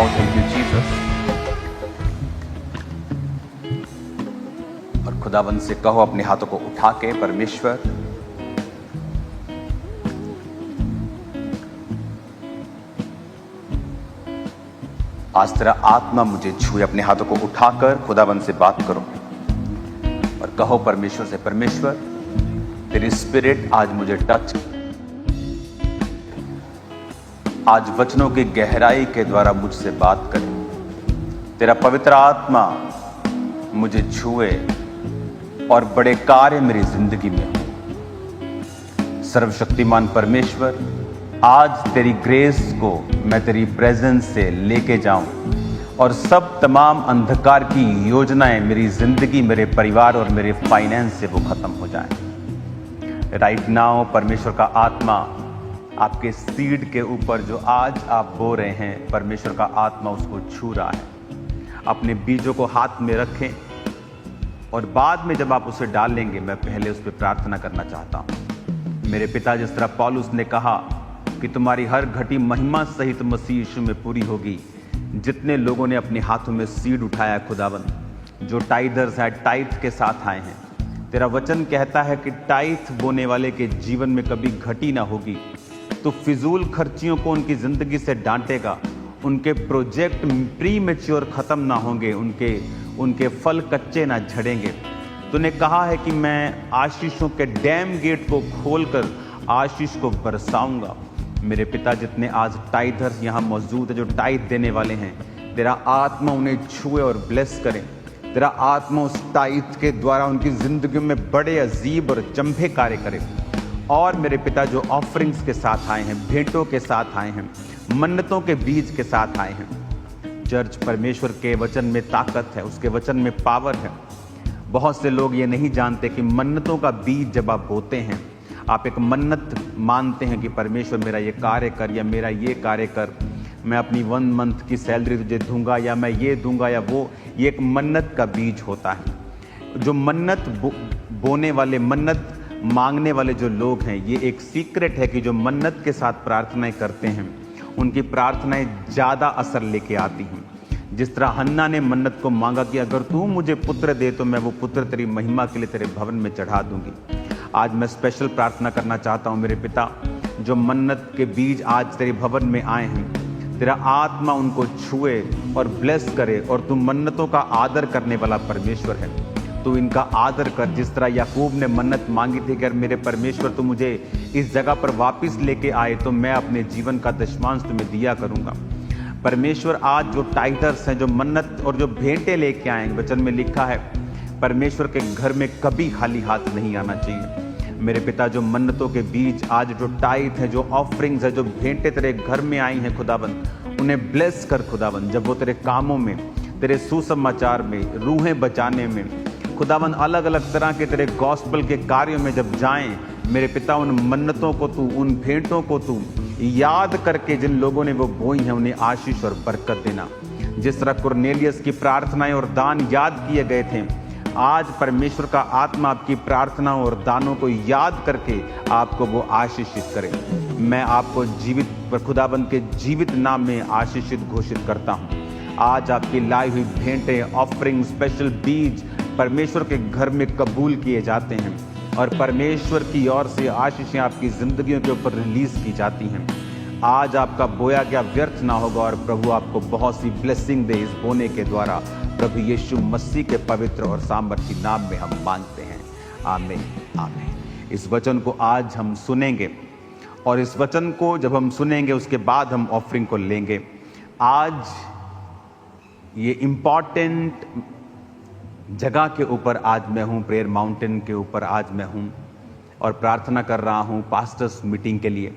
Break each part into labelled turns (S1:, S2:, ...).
S1: Oh, thank you, Jesus. और खुदावंद से कहो अपने हाथों को उठा के, परमेश्वर आज तेरा आत्मा मुझे छुए। अपने हाथों को उठाकर खुदावंद से बात करो और कहो परमेश्वर से, परमेश्वर तेरी स्पिरिट आज मुझे टच, आज वचनों की गहराई के द्वारा मुझसे बात करे। तेरा पवित्र आत्मा मुझे छुए और बड़े कार्य मेरी जिंदगी में हो। सर्वशक्तिमान परमेश्वर, आज तेरी ग्रेस को मैं तेरी प्रेजेंस से लेके जाऊं और सब तमाम अंधकार की योजनाएं मेरी जिंदगी, मेरे परिवार और मेरे फाइनेंस से वो खत्म हो जाएं। राइट नाउ परमेश्वर का आत्मा आपके सीड के ऊपर जो आज आप बो रहे हैं, परमेश्वर का आत्मा उसको छू रहा है। अपने बीजों को हाथ में रखें और बाद में जब आप उसे डालेंगे, मैं पहले उस पर प्रार्थना करना चाहता हूं। मेरे पिता, जिस तरह पौलुस ने कहा कि तुम्हारी हर घटी महिमा सहित मसीह यीशु में पूरी होगी, जितने लोगों ने अपने हाथों में सीड उठाया खुदावंद, जो टाइदर्स हैं, टाइथ के साथ आए हैं, तेरा वचन कहता है कि टाइथ बोने वाले के जीवन में कभी घटी ना होगी। तो फिजूल खर्चियों को उनकी जिंदगी से डांटेगा, उनके प्रोजेक्ट प्री मैच्योर खत्म ना होंगे, उनके फल कच्चे ना झड़ेंगे। तूने कहा है कि मैं आशीषों के डैम गेट को खोलकर आशीष को बरसाऊंगा। मेरे पिता, जितने आज टाइथर्स यहाँ मौजूद है, जो टाइथ देने वाले हैं, तेरा आत्मा उन्हें छुए और ब्लेस करे। तेरा आत्मा उस टाइथ के द्वारा उनकी जिंदगी में बड़े अजीब और चंभे कार्य करे। और मेरे पिता, जो ऑफरिंग्स के साथ आए हैं, भेंटों के साथ आए हैं, मन्नतों के बीज के साथ आए हैं, चर्च, परमेश्वर के वचन में ताकत है, उसके वचन में पावर है। बहुत से लोग ये नहीं जानते कि मन्नतों का बीज जब आप बोते हैं, आप एक मन्नत मानते हैं कि परमेश्वर मेरा ये कार्य कर, या मेरा ये कार्य कर, मैं अपनी 1 मंथ की सैलरी तुझे दूंगा, या मैं ये दूंगा या वो, ये एक मन्नत का बीज होता है। जो मन्नत बोने वाले, मन्नत मांगने वाले जो लोग हैं, ये एक सीक्रेट है कि जो मन्नत के साथ प्रार्थनाएं करते हैं, उनकी प्रार्थनाएं ज़्यादा असर लेके आती हैं। जिस तरह हन्ना ने मन्नत को मांगा कि अगर तू मुझे पुत्र दे तो मैं वो पुत्र तेरी महिमा के लिए तेरे भवन में चढ़ा दूंगी। आज मैं स्पेशल प्रार्थना करना चाहता हूँ मेरे पिता, जो मन्नत के बीज आज तेरे भवन में आए हैं, तेरा आत्मा उनको छुए और ब्लेस करे। और तू मन्नतों का आदर करने वाला परमेश्वर है, तू इनका आदर कर। जिस तरह याकूब ने मन्नत मांगी थी कि अगर मेरे परमेश्वर तू मुझे इस जगह पर वापस लेके आए तो मैं अपने जीवन का दशमांश तुम्हें दिया करूंगा। परमेश्वर, आज जो टाइटर्स हैं, जो मन्नत और जो भेंटे लेके आए, वचन में लिखा है परमेश्वर के घर में कभी खाली हाथ नहीं आना चाहिए। मेरे पिता, जो मन्नतों के बीज आज जो टाइट है, जो ऑफरिंग्स है, जो भेंटे तेरे घर में आई हैं खुदाबंद, उन्हें ब्लेस कर खुदाबंद। जब वो तेरे कामों में, तेरे सुसमाचार में, रूहें बचाने में, खुदाबंद अलग अलग तरह के तेरे गॉस्पल के कार्यों में जब जाएं, मेरे पिता, उन मन्नतों को तू, उन भेंटों को तू याद करके जिन लोगों ने वो बोई हैं, उन्हें आशीष और बरकत देना। जिस तरह कुरनेलियस की प्रार्थनाएं और दान याद किए गए थे, आज परमेश्वर का आत्मा आपकी प्रार्थनाओं और दानों को याद करके आपको वो आशीषित करे। मैं आपको जीवित खुदाबंद के जीवित नाम में आशीषित घोषित करता हूँ। आज आपकी लाई हुई भेंटें, ऑफरिंग, स्पेशल बीज परमेश्वर के घर में कबूल किए जाते हैं और परमेश्वर की ओर से आशीषें आपकी जिंदगियों के ऊपर रिलीज की जाती हैं। आज आपका बोया गया व्यर्थ ना होगा और प्रभु आपको बहुत सी ब्लेसिंग दे इस बोने के द्वारा। प्रभु यीशु मसीह के पवित्र और सामर्थी नाम में हम मांगते हैं, आमीन, आमीन। इस वचन को आज हम सुनेंगे और इस वचन को जब हम सुनेंगे उसके बाद हम ऑफरिंग को लेंगे। आज ये इम्पॉर्टेंट जगह के ऊपर आज मैं हूँ, प्रेयर माउंटेन के ऊपर आज मैं हूँ और प्रार्थना कर रहा हूँ पास्टर्स मीटिंग के लिए।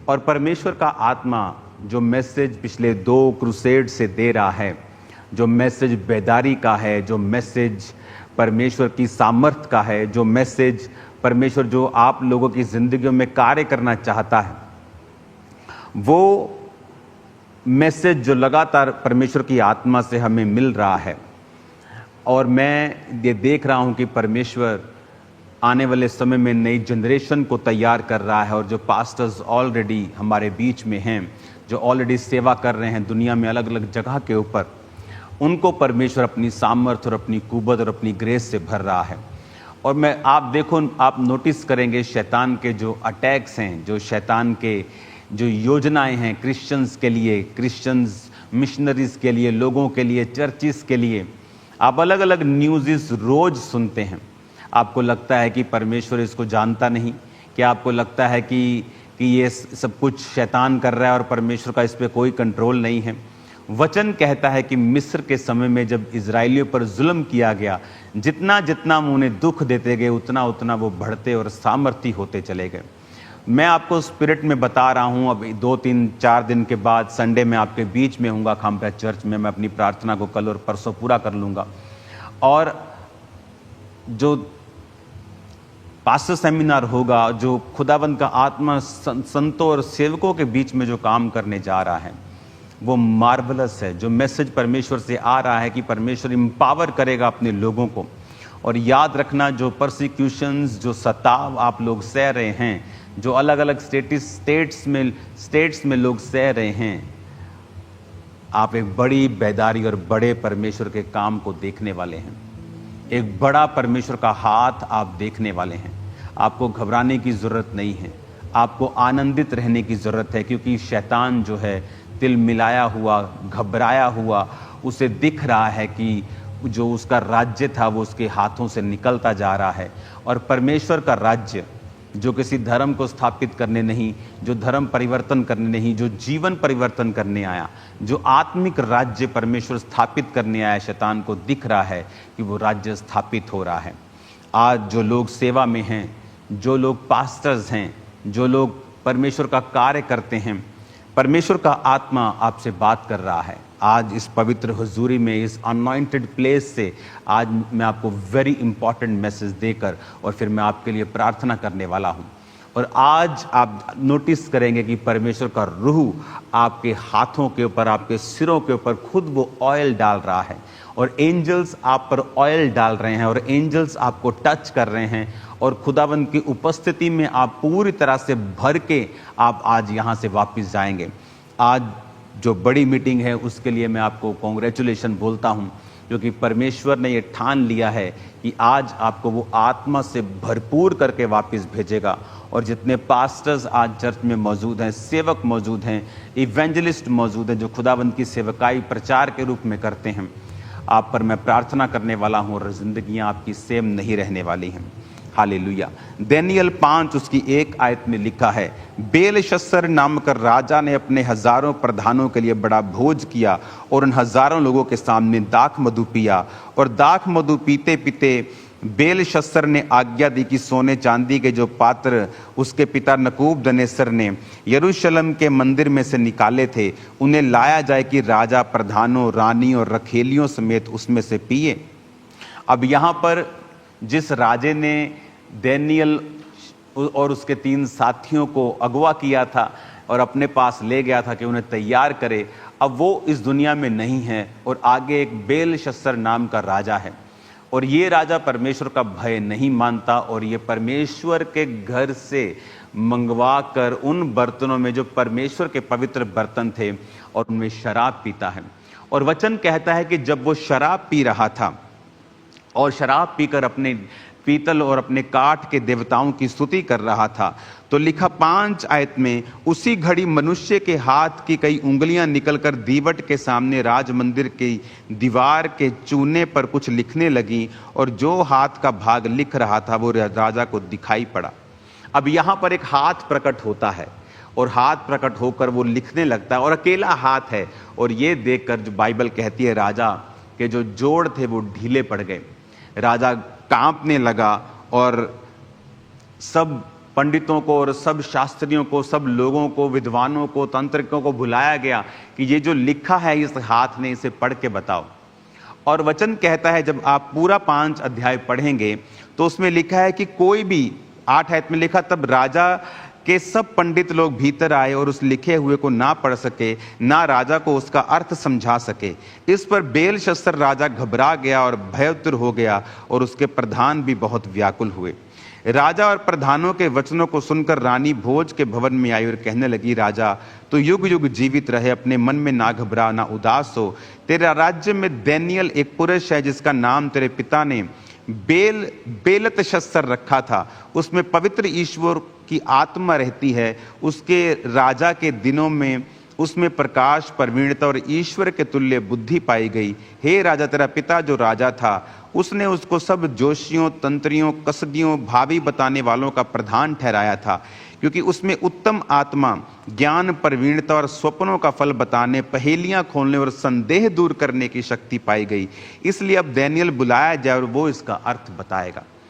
S1: और परमेश्वर का आत्मा जो मैसेज पिछले 2 क्रूसेड से दे रहा है, जो मैसेज बेदारी का है, जो मैसेज परमेश्वर की सामर्थ का है, जो मैसेज परमेश्वर जो आप लोगों की जिंदगियों में कार्य करना चाहता है, वो मैसेज जो लगातार परमेश्वर की आत्मा से हमें मिल रहा है। और मैं ये देख रहा हूँ कि परमेश्वर आने वाले समय में नई जनरेशन को तैयार कर रहा है और जो पास्टर्स ऑलरेडी हमारे बीच में हैं, जो ऑलरेडी सेवा कर रहे हैं दुनिया में अलग अलग जगह के ऊपर, उनको परमेश्वर अपनी सामर्थ्य और अपनी कुव्वत और अपनी ग्रेस से भर रहा है। और मैं आप देखो, आप नोटिस करेंगे शैतान के जो अटैक्स हैं, जो शैतान के जो योजनाएं हैं क्रिश्चियंस के लिए, क्रिश्चियंस मिशनरीज के लिए, लोगों के लिए, चर्चिस के लिए, आप अलग अलग न्यूज़ रोज सुनते हैं। आपको लगता है कि परमेश्वर इसको जानता नहीं? क्या आपको लगता है कि ये सब कुछ शैतान कर रहा है और परमेश्वर का इस पर कोई कंट्रोल नहीं है? वचन कहता है कि मिस्र के समय में जब इजरायलियों पर जुल्म किया गया, जितना जितना उन्हें दुख देते गए उतना उतना वो बढ़ते और सामर्थी होते चले गए। मैं आपको स्पिरिट में बता रहा हूँ, अब 2-3-4 दिन के बाद संडे में आपके बीच में हूँगा खामप्या चर्च में। मैं अपनी प्रार्थना को कल और परसों पूरा कर लूँगा। और जो पास्टर सेमिनार होगा, जो खुदाबंद का आत्मा संतों और सेवकों के बीच में जो काम करने जा रहा है वो मार्वलस है। जो मैसेज परमेश्वर से आ रहा है कि परमेश्वर एम्पावर करेगा अपने लोगों को। और याद रखना, जो परसिक्यूशंस, जो सताव आप लोग सह रहे हैं, जो अलग अलग स्टेट्स में लोग सह रहे हैं, आप एक बड़ी बेदारी और बड़े परमेश्वर के काम को देखने वाले हैं। एक बड़ा परमेश्वर का हाथ आप देखने वाले हैं। आपको घबराने की ज़रूरत नहीं है, आपको आनंदित रहने की ज़रूरत है, क्योंकि शैतान जो है तिल मिलाया हुआ, घबराया हुआ, उसे दिख रहा है कि जो उसका राज्य था वो उसके हाथों से निकलता जा रहा है। और परमेश्वर का राज्य, जो किसी धर्म को स्थापित करने नहीं, जो धर्म परिवर्तन करने नहीं, जो जीवन परिवर्तन करने आया, जो आत्मिक राज्य परमेश्वर स्थापित करने आया, शैतान को दिख रहा है कि वो राज्य स्थापित हो रहा है। आज जो लोग सेवा में हैं, जो लोग पास्टर्स हैं, जो लोग परमेश्वर का कार्य करते हैं, परमेश्वर का आत्मा आपसे बात कर रहा है। आज इस पवित्र हुजूरी में, इस अनॉइंटेड प्लेस से आज मैं आपको वेरी इंपॉर्टेंट मैसेज देकर और फिर मैं आपके लिए प्रार्थना करने वाला हूं। और आज आप नोटिस करेंगे कि परमेश्वर का रूह आपके हाथों के ऊपर, आपके सिरों के ऊपर खुद वो ऑयल डाल रहा है, और एंजल्स आप पर ऑयल डाल रहे हैं, और एंजल्स आपको टच कर रहे हैं, और खुदावंद की उपस्थिति में आप पूरी तरह से भर के आप आज यहाँ से वापस जाएंगे। आज जो बड़ी मीटिंग है उसके लिए मैं आपको कॉन्ग्रेचुलेशन बोलता हूँ, क्योंकि परमेश्वर ने ये ठान लिया है कि आज आपको वो आत्मा से भरपूर करके वापस भेजेगा। और जितने पास्टर्स आज चर्च में मौजूद हैं, सेवक मौजूद हैं, इवेंजलिस्ट मौजूद हैं, जो खुदावंद की सेवकाई प्रचार के रूप में करते हैं, आप पर मैं प्रार्थना करने वाला हूँ और जिंदगियाँ आपकी सेम नहीं रहने वाली हैं। हालेलुया। दानियेल 5 उसकी 1 आयत में लिखा है, बेलशस्सर नामक राजा ने अपने हजारों प्रधानों के लिए बड़ा भोज किया और उन हजारों लोगों के सामने दाख मधु पिया। और दाख मधु पीते पीते बेलशस्सर ने आज्ञा दी कि सोने चांदी के जो पात्र उसके पिता नबूकदनेस्सर ने यरूशलेम के मंदिर में से निकाले थे, उन्हें लाया जाए कि राजा प्रधानों, रानी और रखेलियों समेत उसमें से पिए। अब यहाँ पर जिस राजे ने दानियेल और उसके 3 साथियों को अगवा किया था और अपने पास ले गया था कि उन्हें तैयार करे, अब वो इस दुनिया में नहीं है, और आगे एक बेलशस्सर नाम का राजा है। और ये राजा परमेश्वर का भय नहीं मानता, और ये परमेश्वर के घर से मंगवा कर उन बर्तनों में जो परमेश्वर के पवित्र बर्तन थे और उनमें शराब पीता है। और वचन कहता है कि जब वो शराब पी रहा था और शराब पीकर अपने पीतल और अपने काठ के देवताओं की स्तुति कर रहा था, तो लिखा 5 आयत में, उसी घड़ी मनुष्य के हाथ की कई उंगलियां निकलकर दीवट के सामने राजमंदिर की दीवार के चूने पर कुछ लिखने लगी, और जो हाथ का भाग लिख रहा था वो राजा को दिखाई पड़ा। अब यहाँ पर एक हाथ प्रकट होता है, और हाथ प्रकट होकर वो लिखने लगता है, और अकेला हाथ है। और ये देखकर जो बाइबल कहती है, राजा के जो जोड़ थे वो ढीले पड़ गए, राजा कांपने लगा, और सब पंडितों को और सब शास्त्रियों को, सब लोगों को, विद्वानों को, तांत्रिकों को बुलाया गया कि ये जो लिखा है इस हाथ ने, इसे पढ़ के बताओ। और वचन कहता है, जब आप पूरा 5 अध्याय पढ़ेंगे तो उसमें लिखा है कि कोई भी, 8 आयत में लिखा, तब राजा के सब पंडित लोग भीतर आए और उस लिखे हुए को ना पढ़ सके, ना राजा को उसका अर्थ समझा सके। इस पर बेलशस्सर राजा घबरा गया और भयभीत हो गया, और उसके प्रधान भी बहुत व्याकुल हुए। राजा और प्रधानों के वचनों को सुनकर रानी भोज के भवन में आई और कहने लगी, राजा तो युग युग जीवित रहे, अपने मन में ना घबरा ना उदास हो। तेरा राज्य में दानियेल एक पुरुष है जिसका नाम तेरे पिता ने बेलतशस्सर रखा था। उसमें पवित्र ईश्वर की आत्मा रहती है। उसके राजा के दिनों में उसमें प्रकाश, प्रवीणता और ईश्वर के तुल्य बुद्धि पाई गई। हे राजा, तेरा पिता जो राजा था उसने उसको सब जोशियों, तंत्रियों, कसदियों, भावी बताने वालों का प्रधान ठहराया था, क्योंकि उसमें उत्तम आत्मा, ज्ञान, प्रवीणता और स्वप्नों का फल बताने, पहेलियां खोलने और संदेह दूर करने की शक्ति पाई गई। इसलिए अब दानियेल बुलाया जाए और वो इसका अर्थ बताएगा।